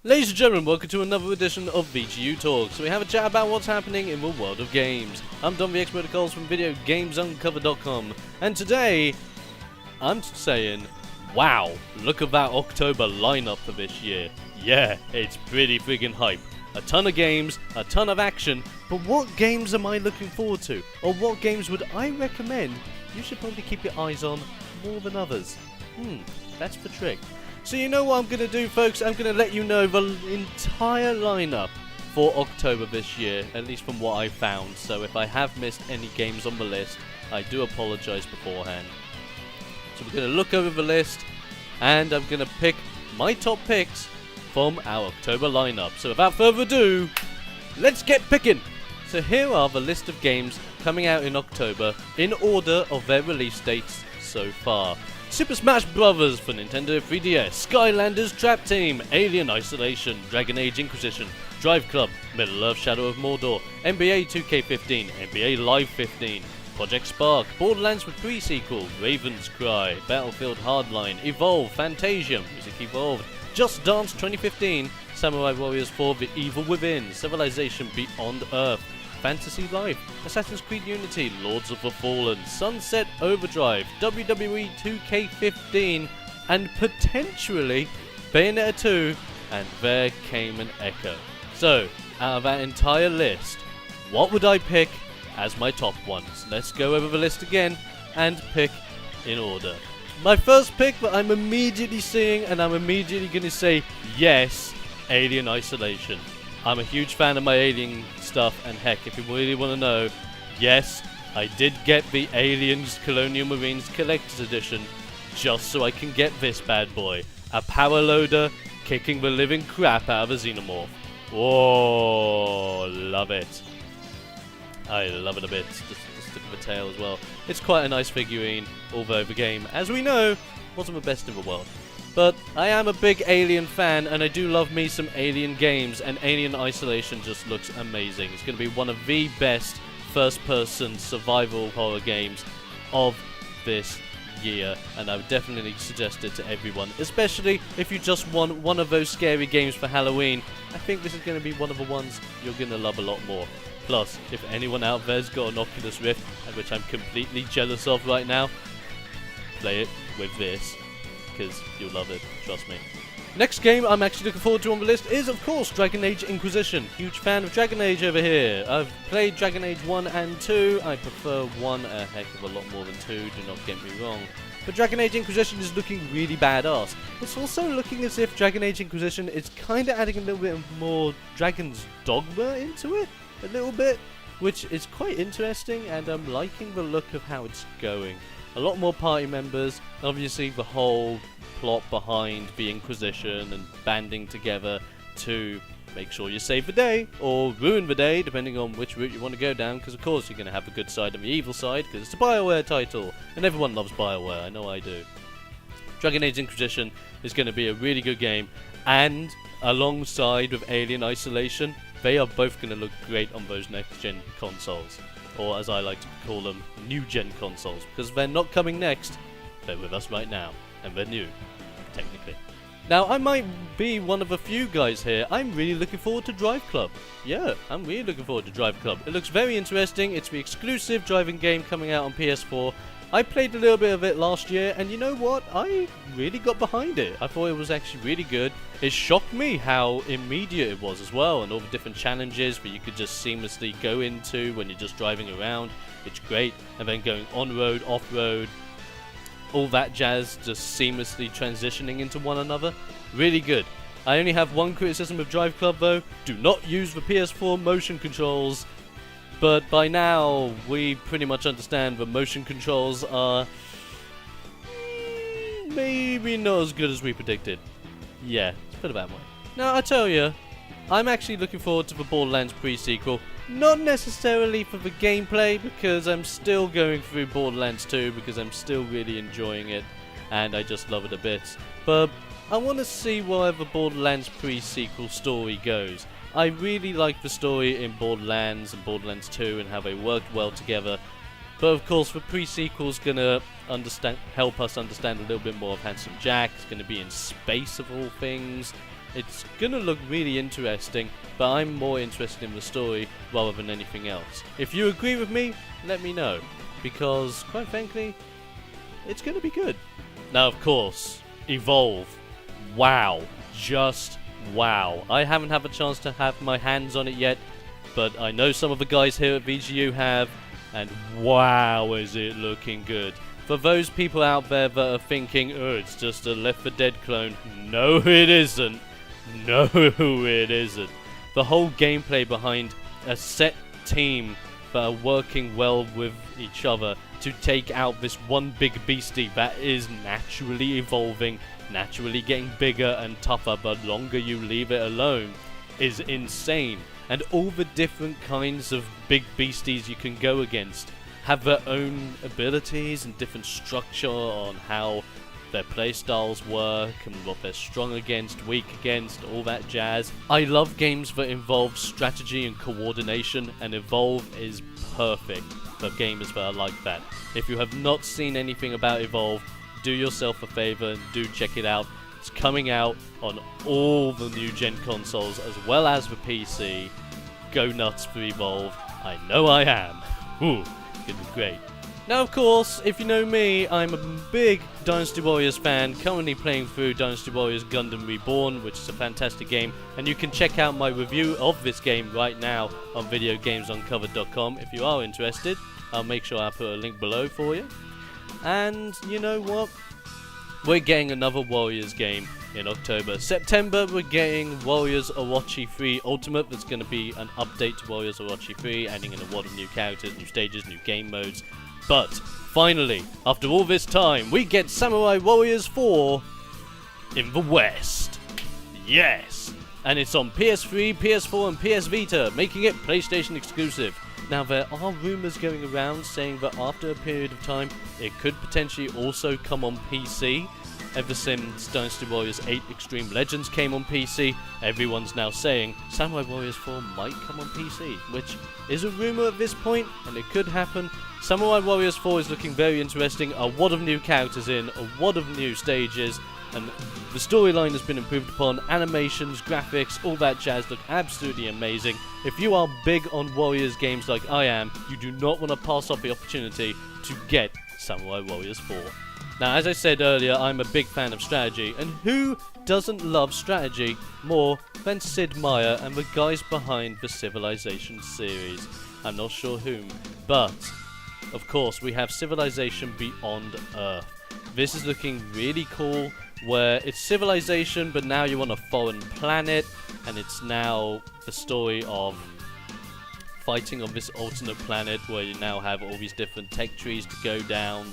Ladies and gentlemen, welcome to another edition of VGU Talks. So we have a chat about what's happening in the world of games. I'm Don the Expert Calls from VideoGamesUncovered.com, and today I'm saying, wow, look at that October lineup for this year. Yeah, it's pretty friggin' hype. A ton of games, a ton of action, but what games am I looking forward to? Or what games would I recommend you should probably keep your eyes on more than others? That's the trick. So you know what I'm going to do, folks? I'm going to let you know the entire lineup for October this year, at least from what I found. So if I have missed any games on the list, I do apologise beforehand. So we're going to look over the list, and I'm going to pick my top picks from our October lineup. So without further ado, let's get picking! So here are the list of games coming out in October in order of their release dates so far. Super Smash Bros. For Nintendo 3DS, Skylanders Trap Team, Alien Isolation, Dragon Age Inquisition, Drive Club, Middle-earth Shadow of Mordor, NBA 2K15, NBA Live 15, Project Spark, Borderlands PreSequel, Raven's Cry, Battlefield Hardline, Evolve, Fantasia, Music Evolved, Just Dance 2015, Samurai Warriors 4, The Evil Within, Civilization Beyond Earth, Fantasy Life, Assassin's Creed Unity, Lords of the Fallen, Sunset Overdrive, WWE 2K15, and potentially Bayonetta 2, and there came an echo. So, out of that entire list, what would I pick as my top ones? Let's go over the list again and pick in order. My first pick that I'm immediately seeing, and I'm immediately going to say yes, Alien Isolation. I'm a huge fan of my Alien stuff, and heck, if you really want to know, yes, I did get the Aliens Colonial Marines Collector's Edition just so I can get this bad boy, a power loader kicking the living crap out of a Xenomorph. Whoa, love it. I love it a bit, just stick with the tail as well. It's quite a nice figurine, although the game, as we know, wasn't the best in the world. But I am a big Alien fan, and I do love me some Alien games, and Alien Isolation just looks amazing. It's going to be one of the best first-person survival horror games of this year, and I would definitely suggest it to everyone, especially if you just want one of those scary games for Halloween. I think this is going to be one of the ones you're going to love a lot more. Plus, if anyone out there's got an Oculus Rift, which I'm completely jealous of right now, play it with this, because you'll love it, trust me. Next game I'm actually looking forward to on the list is, of course, Dragon Age Inquisition. Huge fan of Dragon Age over here. I've played Dragon Age 1 and 2. I prefer 1 a heck of a lot more than 2, do not get me wrong. But Dragon Age Inquisition is looking really badass. It's also looking as if Dragon Age Inquisition is kind of adding a little bit more Dragon's Dogma into it. A little bit, which is quite interesting, and I'm liking the look of how it's going. A lot more party members, obviously the whole plot behind the Inquisition and banding together to make sure you save the day, or ruin the day, depending on which route you want to go down, because of course you're going to have the good side and the evil side, because it's a BioWare title, and everyone loves BioWare, I know I do. Dragon Age Inquisition is going to be a really good game, and alongside with Alien Isolation, they are both going to look great on those next-gen consoles. Or as I like to call them, new-gen consoles. Because they're not coming next, they're with us right now. And they're new, technically. Now, I might be one of a few guys here. I'm really looking forward to Drive Club. Yeah, I'm really looking forward to Drive Club. It looks very interesting. It's the exclusive driving game coming out on PS4. I played a little bit of it last year, and you know what? I really got behind it. I thought it was actually really good. It shocked me how immediate it was as well, and all the different challenges that you could just seamlessly go into when you're just driving around. It's great. And then going on-road, off-road, all that jazz, just seamlessly transitioning into one another. Really good. I only have one criticism of Drive Club though. Do not use the PS4 motion controls. But by now, we pretty much understand the motion controls are maybe not as good as we predicted. Yeah, let's put it that way. Now, I tell you, I'm actually looking forward to the Borderlands PreSequel. Not necessarily for the gameplay, because I'm still going through Borderlands 2, because I'm still really enjoying it, and I just love it a bit. But I want to see where the Borderlands PreSequel story goes. I really like the story in Borderlands and Borderlands 2 and how they worked well together. But of course, the pre-sequel's gonna help us understand a little bit more of Handsome Jack. It's gonna be in space of all things. It's gonna look really interesting, but I'm more interested in the story rather than anything else. If you agree with me, let me know, because quite frankly, it's gonna be good. Now, of course, Evolve. Wow. Just wow. I haven't had a chance to have my hands on it yet, but I know some of the guys here at VGU have, and wow, is it looking good. For those people out there that are thinking, oh, it's just a Left 4 Dead clone, no it isn't. No it isn't. The whole gameplay behind a set team that are working well with each other to take out this one big beastie that is naturally evolving, naturally getting bigger and tougher the longer you leave it alone, is insane. And all the different kinds of big beasties you can go against have their own abilities and different structure on how their playstyles work and what they're strong against, weak against, all that jazz. I love games that involve strategy and coordination, and Evolve is perfect for gamers that are like that. If you have not seen anything about Evolve, do yourself a favor and do check it out. It's coming out on all the new gen consoles as well as the PC. Go nuts for Evolve. I know I am. Ooh, it's gonna be great. Now, of course, if you know me, I'm a big Dynasty Warriors fan, currently playing through Dynasty Warriors Gundam Reborn, which is a fantastic game, and you can check out my review of this game right now on videogamesuncovered.com if you are interested. I'll make sure I put a link below for you. And you know what? We're getting another Warriors game in October. September, we're getting Warriors Orochi 3 Ultimate. That's going to be an update to Warriors Orochi 3, adding in a lot of new characters, new stages, new game modes. But finally, after all this time, we get Samurai Warriors 4 in the West. Yes! And it's on PS3, PS4 and PS Vita, making it PlayStation exclusive. Now, there are rumours going around saying that after a period of time, it could potentially also come on PC. Ever since Dynasty Warriors 8 Extreme Legends came on PC, everyone's now saying Samurai Warriors 4 might come on PC, which is a rumour at this point, and it could happen. Samurai Warriors 4 is looking very interesting, a lot of new characters in, a lot of new stages, and the storyline has been improved upon, animations, graphics, all that jazz look absolutely amazing. If you are big on Warriors games like I am, you do not want to pass up the opportunity to get Samurai Warriors 4. Now, as I said earlier, I'm a big fan of strategy, and who doesn't love strategy more than Sid Meier and the guys behind the Civilization series? I'm not sure whom, but of course we have Civilization Beyond Earth. This is looking really cool, where it's Civilization, but now you're on a foreign planet, and it's now the story of fighting on this alternate planet where you now have all these different tech trees to go down,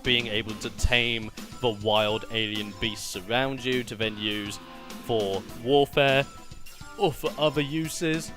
being able to tame the wild alien beasts around you to then use for warfare or for other uses.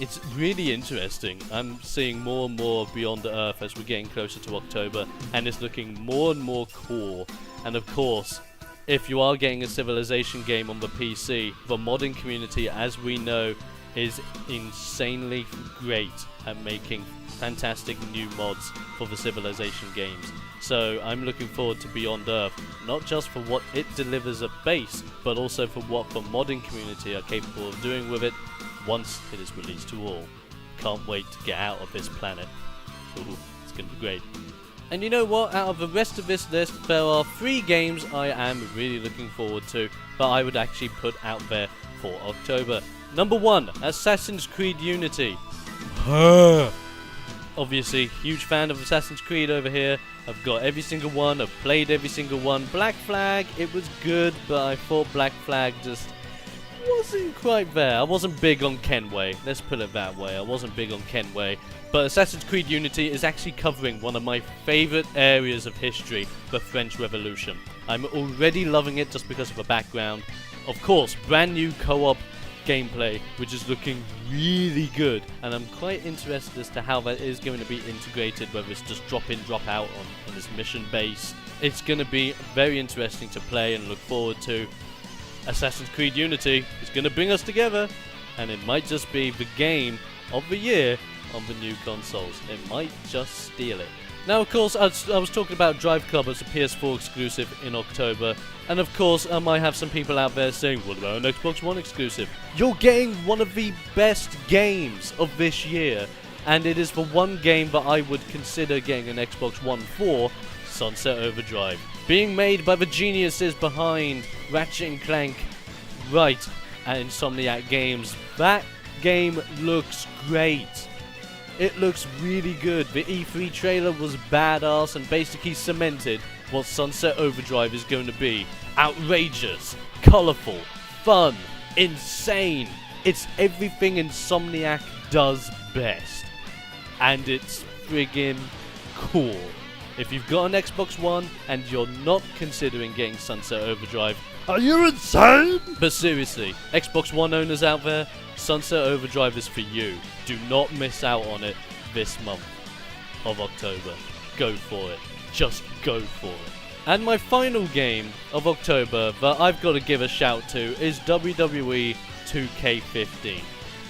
It's really interesting. I'm seeing more and more Beyond Earth as we're getting closer to October, and it's looking more and more cool. And of course, if you are getting a Civilization game on the PC, the modding community, as we know, is insanely great at making fantastic new mods for the Civilization games. So I'm looking forward to Beyond Earth, not just for what it delivers at base, but also for what the modding community are capable of doing with it once it is released to all. Can't wait to get out of this planet. Ooh, it's gonna be great. And you know what? Out of the rest of this list, there are 3 games I am really looking forward to, that I would actually put out there for October. Number 1, Assassin's Creed Unity. Obviously, huge fan of Assassin's Creed over here. I've got every single one, I've played every single one. Black Flag, it was good, but I thought Black Flag just wasn't quite there. I wasn't big on Kenway, let's put it that way. I wasn't big on Kenway. But Assassin's Creed Unity is actually covering one of my favourite areas of history, the French Revolution. I'm already loving it just because of the background. Of course, brand new co-op gameplay, which is looking really good, and I'm quite interested as to how that is going to be integrated, whether it's just drop in, drop out on this mission base. It's going to be very interesting to play and look forward to. Assassin's Creed Unity is going to bring us together, and it might just be the game of the year on the new consoles. It might just steal it. Now, of course, I was talking about Drive Club as a PS4 exclusive in October, and of course, I might have some people out there saying, what about an Xbox One exclusive? You're getting one of the best games of this year, and it is the one game that I would consider getting an Xbox One for, Sunset Overdrive. Being made by the geniuses behind Ratchet & Clank, right, and Insomniac Games. That game looks great. It looks really good. The E3 trailer was badass and basically cemented what Sunset Overdrive is going to be. Outrageous, colourful, fun, insane. It's everything Insomniac does best. And it's friggin' cool. If you've got an Xbox One and you're not considering getting Sunset Overdrive, are you insane? But seriously, Xbox One owners out there, Sunset Overdrive is for you. Do not miss out on it this month of October. Go for it. Just go for it. And my final game of October that I've got to give a shout to is WWE 2K15.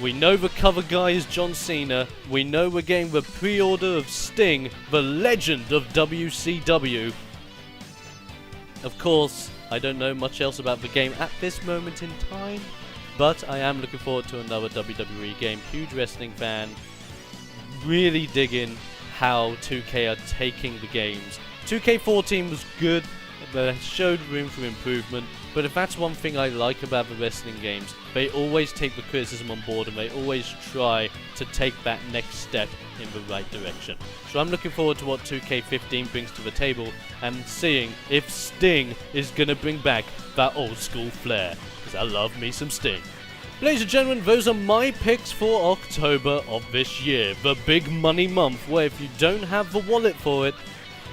We know the cover guy is John Cena. We know we're getting the pre-order of Sting, the legend of WCW. Of course, I don't know much else about the game at this moment in time, but I am looking forward to another WWE game. Huge wrestling fan. Really digging how 2K are taking the games. 2K14 was good, but it showed room for improvement. But if that's one thing I like about the wrestling games, they always take the criticism on board and they always try to take that next step in the right direction. So I'm looking forward to what 2K15 brings to the table and seeing if Sting is going to bring back that old school flair, because I love me some Sting. Ladies and gentlemen, those are my picks for October of this year, the big money month where if you don't have the wallet for it,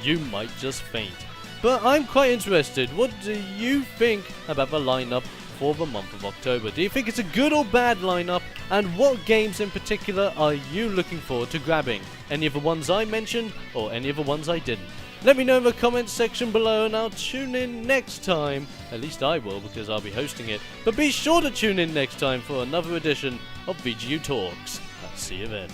you might just faint. But I'm quite interested. What do you think about the lineup for the month of October? Do you think it's a good or bad lineup? And what games in particular are you looking forward to grabbing? Any of the ones I mentioned or any of the ones I didn't? Let me know in the comments section below and I'll tune in next time. At least I will, because I'll be hosting it. But be sure to tune in next time for another edition of VGU Talks. I'll see you then.